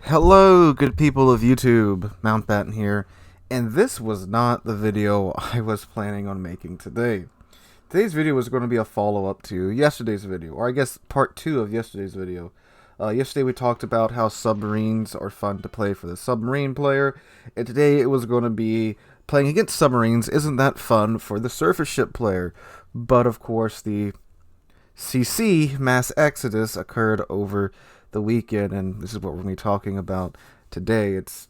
Hello, good people of YouTube, Mountbatten here, and this was not the video I was planning on making today. Today's video was going to be a follow-up to yesterday's video, or I guess part 2 of yesterday's video. Yesterday we talked about how submarines are fun to play for the submarine player, and today it was going to be playing against submarines isn't that fun for the surface ship player. But of course the CC mass exodus occurred over the weekend, and this is what we're going to be talking about today. It's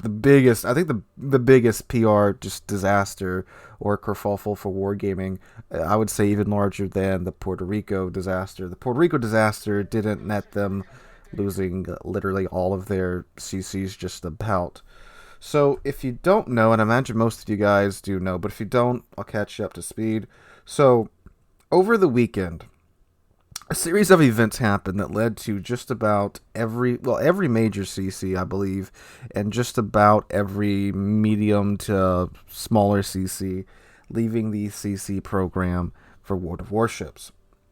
the biggest, I think the biggest PR just disaster or kerfuffle for wargaming. I would say even larger than the Puerto Rico disaster. The Puerto Rico disaster didn't net them losing literally all of their CCs just about. So if you don't know, and I imagine most of you guys do know, but if you don't, I'll catch you up to speed. So over the weekend, a series of events happened that led to just about every major CC, I believe, and just about every medium to smaller CC leaving the CC program for World of Warships.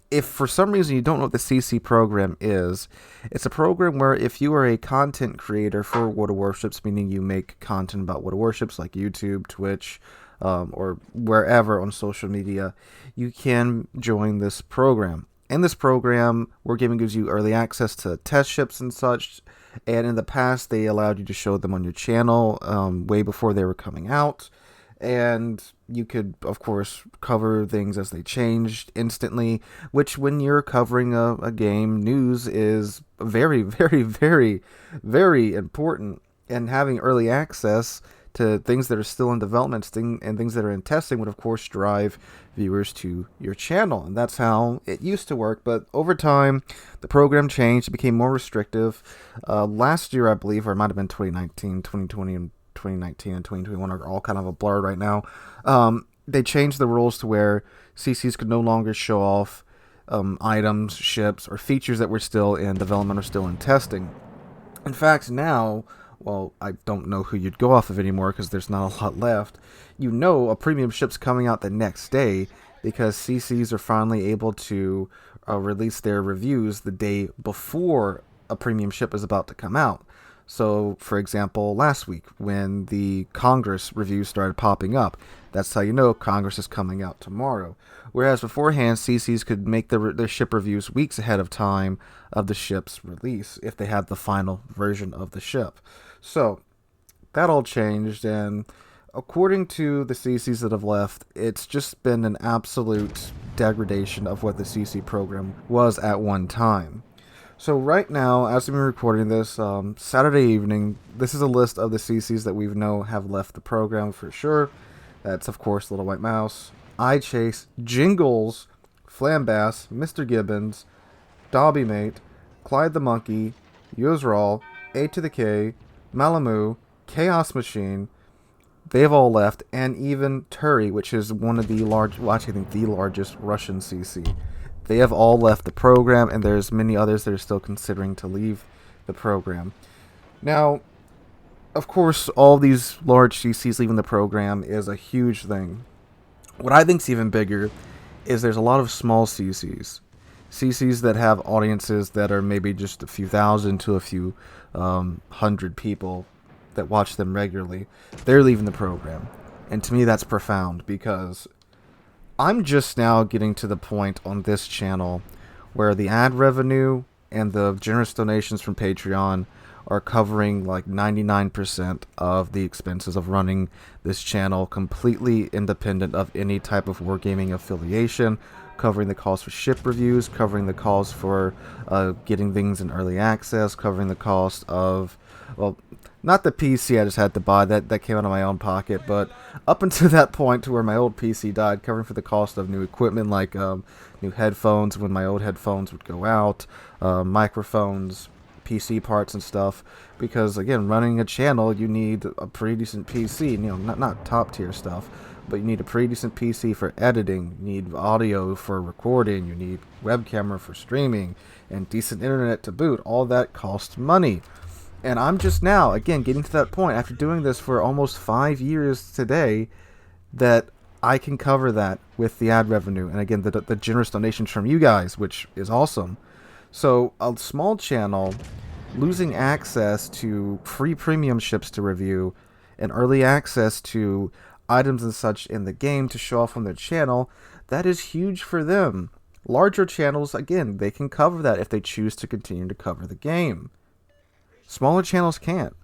If for some reason you don't know what the CC program is, it's a program where if you are a content creator for World of Warships, meaning you make content about World of Warships like YouTube, Twitch, or wherever on social media, you can join this program. In this program, Wargaming gives you early access to test ships and such, and in the past they allowed you to show them on your channel way before they were coming out, and you could, of course, cover things as they changed instantly, which when you're covering a game, news is very, very, very, very important, and having early access to things that are still in development and things that are in testing would, of course, drive viewers to your channel. And that's how it used to work. But over time, the program changed. It became more restrictive. Last year, I believe, or it might have been 2019, 2020, and 2019 and 2021 are all kind of a blur right now. They changed the rules to where CCs could no longer show off items, ships, or features that were still in development or still in testing. In fact, now, well, I don't know who you'd go off of anymore because there's not a lot left. You know a premium ship's coming out the next day because CCs are finally able to release their reviews the day before a premium ship is about to come out. So, for example, last week when the Congress reviews started popping up, that's how you know Congress is coming out tomorrow. Whereas beforehand, CCs could make their ship reviews weeks ahead of time of the ship's release if they had the final version of the ship. So, that all changed, and according to the CCs that have left, it's just been an absolute degradation of what the CC program was at one time. So right now, as we're recording this, Saturday evening, this is a list of the CCs that we know have left the program for sure. That's, of course, Little White Mouse, Eye Chase, Jingles, Flambass, Mr. Gibbons, Dobby Mate, Clyde the Monkey, Yuzral, A to the K, Malamu, Chaos Machine. They've all left, and even Turi, which is one of the I think the largest Russian CC. They have all left the program, and there's many others that are still considering to leave the program. Now, of course, all these large CCs leaving the program is a huge thing. What I think is even bigger is there's a lot of small CCs. CCs that have audiences that are maybe just a few thousand to a few hundred people that watch them regularly. They're leaving the program. And to me, that's profound because I'm just now getting to the point on this channel where the ad revenue and the generous donations from Patreon are covering like 99% of the expenses of running this channel, completely independent of any type of wargaming affiliation, covering the cost for ship reviews, covering the cost for getting things in early access, covering the cost of, well, not the PC I just had to buy, that came out of my own pocket, but up until that point to where my old PC died, covering for the cost of new equipment like new headphones when my old headphones would go out, microphones, PC parts and stuff, because again, running a channel, you need a pretty decent PC, not top tier stuff, but you need a pretty decent PC for editing, you need audio for recording, you need web camera for streaming, and decent internet to boot. All that costs money. And I'm just now, again, getting to that point, after doing this for almost 5 years today, that I can cover that with the ad revenue, and again, the generous donations from you guys, which is awesome. So a small channel losing access to free premium ships to review and early access to items and such in the game to show off on their channel, that is huge for them. Larger channels, again, they can cover that if they choose to continue to cover the game. Smaller channels can't.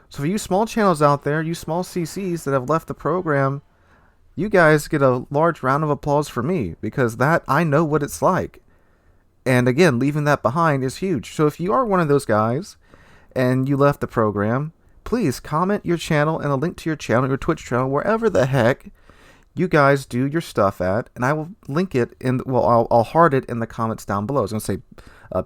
So for you small channels out there, you small CCs that have left the program, you guys get a large round of applause for me, because that, I know what it's like. And again, leaving that behind is huge. So if you are one of those guys and you left the program, please comment your channel and a link to your channel, your Twitch channel, wherever the heck you guys do your stuff at, and I will link it in. Well, I'll heart it in the comments down below. I was gonna say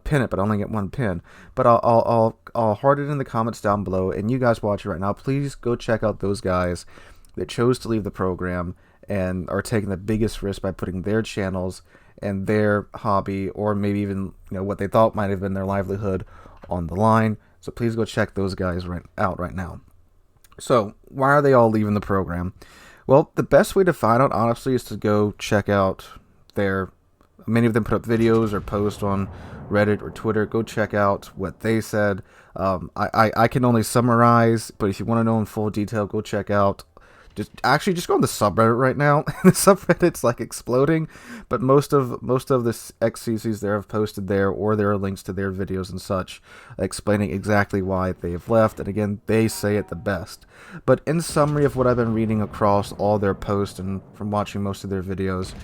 pin it, but I only get one pin. But I'll heart it in the comments down below, and you guys watching right now, please go check out those guys that chose to leave the program and are taking the biggest risk by putting their channels and their hobby, or maybe even what they thought might have been their livelihood, on the line. So please go check those guys out right now. So why are they all leaving the program? Well, the best way to find out, honestly, is to go check out many of them put up videos or post on Reddit or Twitter. Go check out what they said. I can only summarize, but if you want to know in full detail, go check out. Just go on the subreddit right now. The subreddit's like exploding, but most of the ex-CCs there have posted there, or there are links to their videos and such explaining exactly why they have left. And again, they say it the best. But in summary of what I've been reading across all their posts and from watching most of their videos,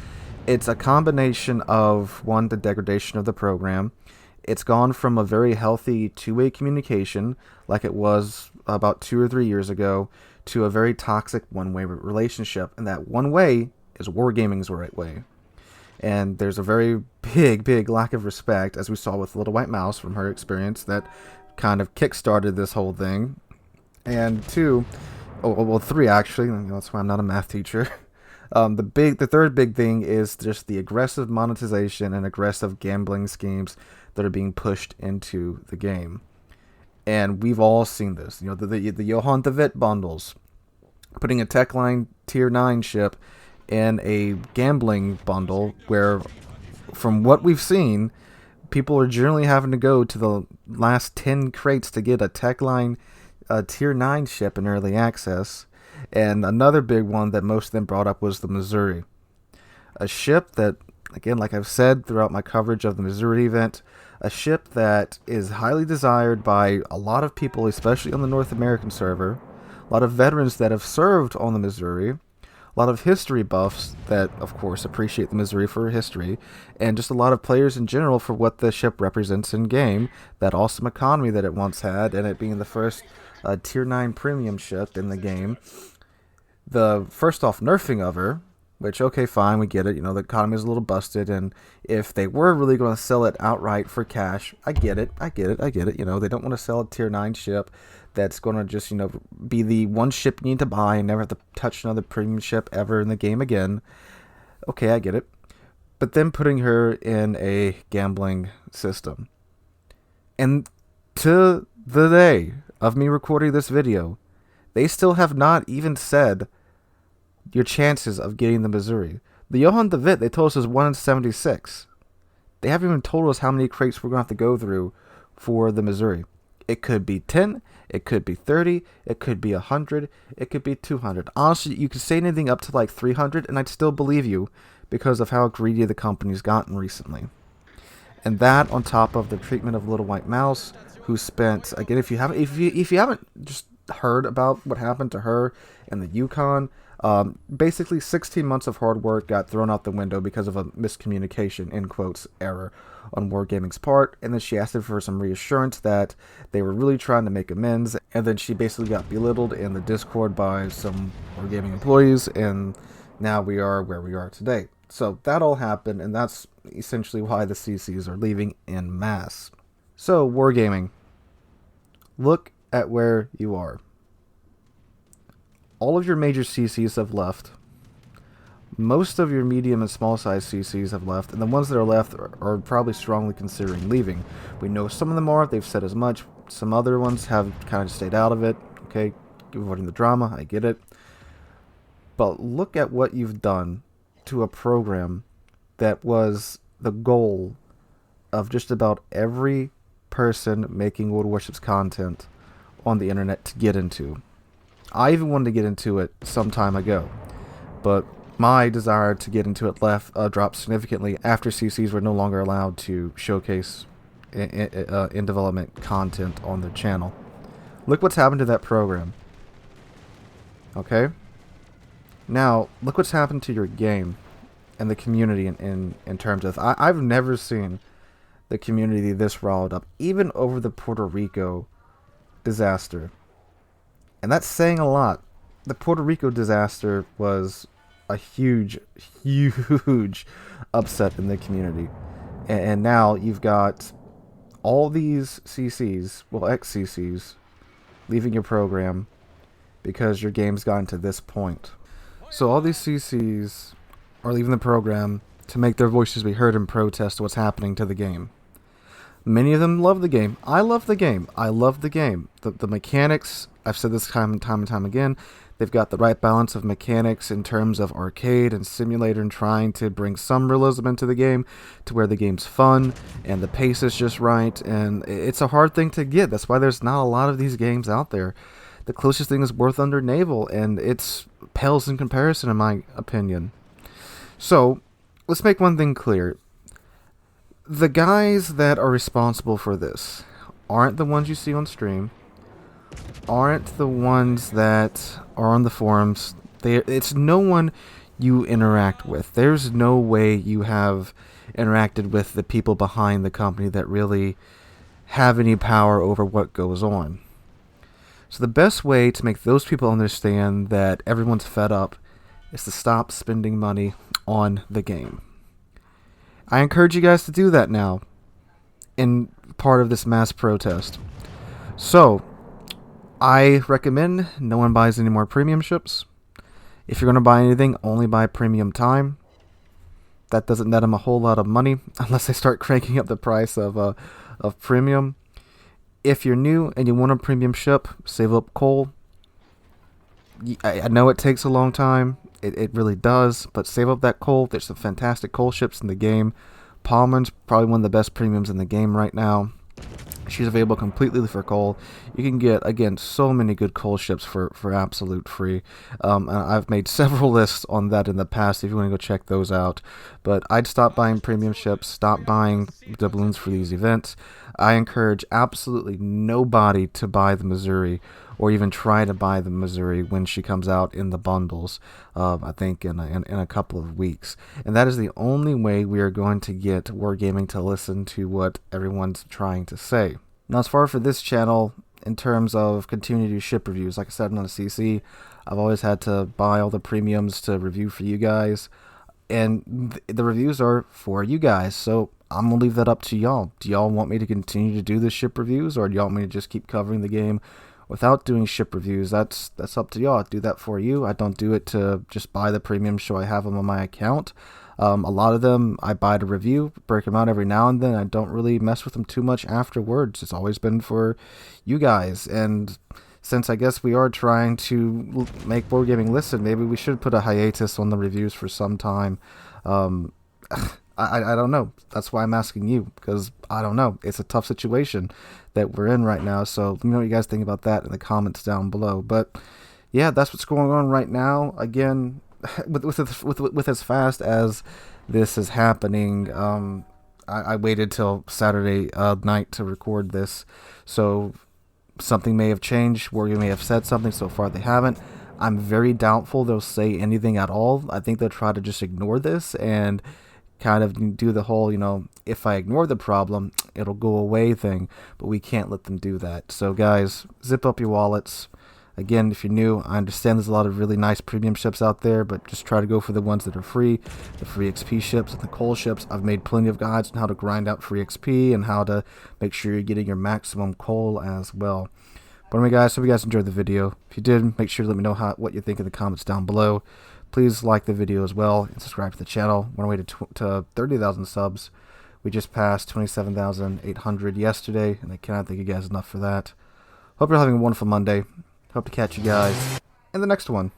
it's a combination of, one, the degradation of the program. It's gone from a very healthy two-way communication, like it was about 2 or 3 years ago, to a very toxic one-way relationship, and that one way is wargaming's right way. And there's a very big lack of respect, as we saw with Little White Mouse from her experience, that kind of kick-started this whole thing. And two, well, three actually, that's why I'm not a math teacher. The third big thing is just the aggressive monetization and aggressive gambling schemes that are being pushed into the game. And we've all seen this. The Johann the Witt bundles, putting a Techline Tier 9 ship in a gambling bundle where, from what we've seen, people are generally having to go to the last 10 crates to get a Techline Tier 9 ship in early access. And another big one that most of them brought up was the Missouri. A ship that, again, like I've said throughout my coverage of the Missouri event, a ship that is highly desired by a lot of people, especially on the North American server, a lot of veterans that have served on the Missouri, a lot of history buffs that, of course, appreciate the Missouri for history, and just a lot of players in general for what the ship represents in game, that awesome economy that it once had, and it being the first Tier 9 premium ship in the game. The first off nerfing of her, which, okay, fine, we get it. The economy is a little busted, and if they were really going to sell it outright for cash, I get it. They don't want to sell a Tier 9 ship that's going to just, be the one ship you need to buy and never have to touch another premium ship ever in the game again. Okay, I get it. But then putting her in a gambling system. And to the day of me recording this video, they still have not even said your chances of getting the Missouri. The Johann the Witt, they told us, is 1 in 76. They haven't even told us how many crates we're going to have to go through for the Missouri. It could be 10, it could be 30, it could be 100, it could be 200. Honestly, you could say anything up to like 300, and I'd still believe you because of how greedy the company's gotten recently. And that, on top of the treatment of Little White Mouse, who spent, again, if you haven't just heard about what happened to her in the Yukon, basically 16 months of hard work got thrown out the window because of a miscommunication, in quotes, error on Wargaming's part, and then she asked for some reassurance that they were really trying to make amends, and then she basically got belittled in the Discord by some Wargaming employees, and now we are where we are today. So that all happened, and that's essentially why the CCs are leaving en masse. So, Wargaming, look at where you are. All of your major CCs have left. Most of your medium and small size CCs have left, and the ones that are left are probably strongly considering leaving. We know some of them are, they've said as much. Some other ones have kind of stayed out of it. Okay, avoiding the drama, I get it. But look at what you've done to a program that was the goal of just about every person making World Warships content on the internet to get into. I even wanted to get into it some time ago, but my desire to get into it dropped significantly after CCs were no longer allowed to showcase in development content on their channel. Look what's happened to that program. Okay? Now, look what's happened to your game and the community in terms of... I've never seen the community this riled up, even over the Puerto Rico disaster. And that's saying a lot. The Puerto Rico disaster was a huge, huge upset in the community. And now you've got all these CCs, well, ex-CCs, leaving your program because your game's gotten to this point. So all these CCs are leaving the program to make their voices be heard in protest to what's happening to the game. Many of them love the game. I love the game. I love the game. The mechanics, I've said this time and time again, they've got the right balance of mechanics in terms of arcade and simulator and trying to bring some realism into the game to where the game's fun and the pace is just right. And it's a hard thing to get. That's why there's not a lot of these games out there. The closest thing is Worth Under Naval, and it's pales in comparison in my opinion. So, let's make one thing clear. The guys that are responsible for this aren't the ones you see on stream, aren't the ones that are on the forums. It's no one you interact with. There's no way you have interacted with the people behind the company that really have any power over what goes on. So the best way to make those people understand that everyone's fed up is to stop spending money on the game. I encourage you guys to do that now in part of this mass protest. So, I recommend no one buys any more premium ships. If you're going to buy anything, only buy premium time. That doesn't net them a whole lot of money unless they start cranking up the price of premium. If you're new and you want a premium ship, save up coal. I know it takes a long time. It really does, but save up that coal. There's some fantastic coal ships in the game. Palmer's probably one of the best premiums in the game right now. She's available completely for coal. You can get, again, so many good coal ships for absolute free. And I've made several lists on that in the past if you want to go check those out. But I'd stop buying premium ships, stop buying doubloons for these events. I encourage absolutely nobody to buy the Missouri or even try to buy the Missouri when she comes out in the bundles, I think in a couple of weeks. And that is the only way we are going to get Wargaming to listen to what everyone's trying to say. Now, as far for this channel, in terms of continuing to do ship reviews, like I said, I'm not a CC. I've always had to buy all the premiums to review for you guys. And the reviews are for you guys, so I'm going to leave that up to y'all. Do y'all want me to continue to do the ship reviews, or do y'all want me to just keep covering the game without doing ship reviews? That's up to y'all. I do that for you. I don't do it to just buy the premium so I have them on my account. A lot of them I buy to review, break them out every now and then. I don't really mess with them too much afterwards. It's always been for you guys. And since I guess we are trying to make Wargaming listen, maybe we should put a hiatus on the reviews for some time. I don't know. That's why I'm asking you, because I don't know. It's a tough situation that we're in right now. So let me know what you guys think about that in the comments down below. But yeah, that's what's going on right now. Again, with as fast as this is happening, I waited till Saturday night to record this. So something may have changed, or you may have said something. So far they haven't. I'm very doubtful they'll say anything at all. I think they'll try to just ignore this and kind of do the whole, if I ignore the problem, it'll go away thing, but we can't let them do that. So guys, zip up your wallets. Again, if you're new, I understand there's a lot of really nice premium ships out there, but just try to go for the ones that are free, the free XP ships and the coal ships. I've made plenty of guides on how to grind out free XP and how to make sure you're getting your maximum coal as well. But anyway guys, hope you guys enjoyed the video. If you did, make sure to let me know what you think in the comments down below. Please like the video as well and subscribe to the channel. We're on our way to 30,000 subs. We just passed 27,800 yesterday, and I cannot thank you guys enough for that. Hope you're having a wonderful Monday. Hope to catch you guys in the next one.